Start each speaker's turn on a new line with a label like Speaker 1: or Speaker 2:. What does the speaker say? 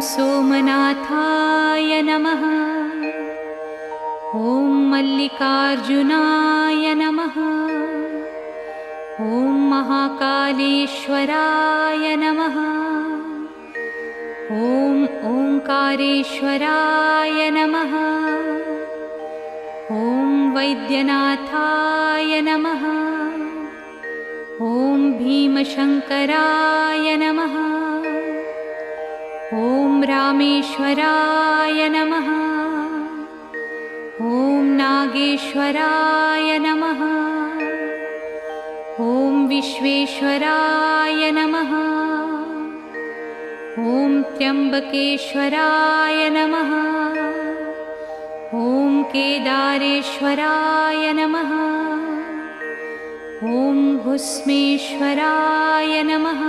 Speaker 1: सोमनाथाय नमः। ॐ मल्लिकार्जुनाय नमः। ॐ महाकालेश्वराय नमः। ॐ ओंकारेश्वराय नमः। ॐ वैद्यनाथाय नमः। ॐ भीमशंकराय नमः। ॐ रामेश्वराय नमः। ॐ नागेश्वराय नमः। ॐ विश्वेश्वराय नमः। ॐ त्र्यंबकेश्वराय नमः। ॐ केदारेश्वराय नमः। ॐ भुस्मेश्वराय नमः।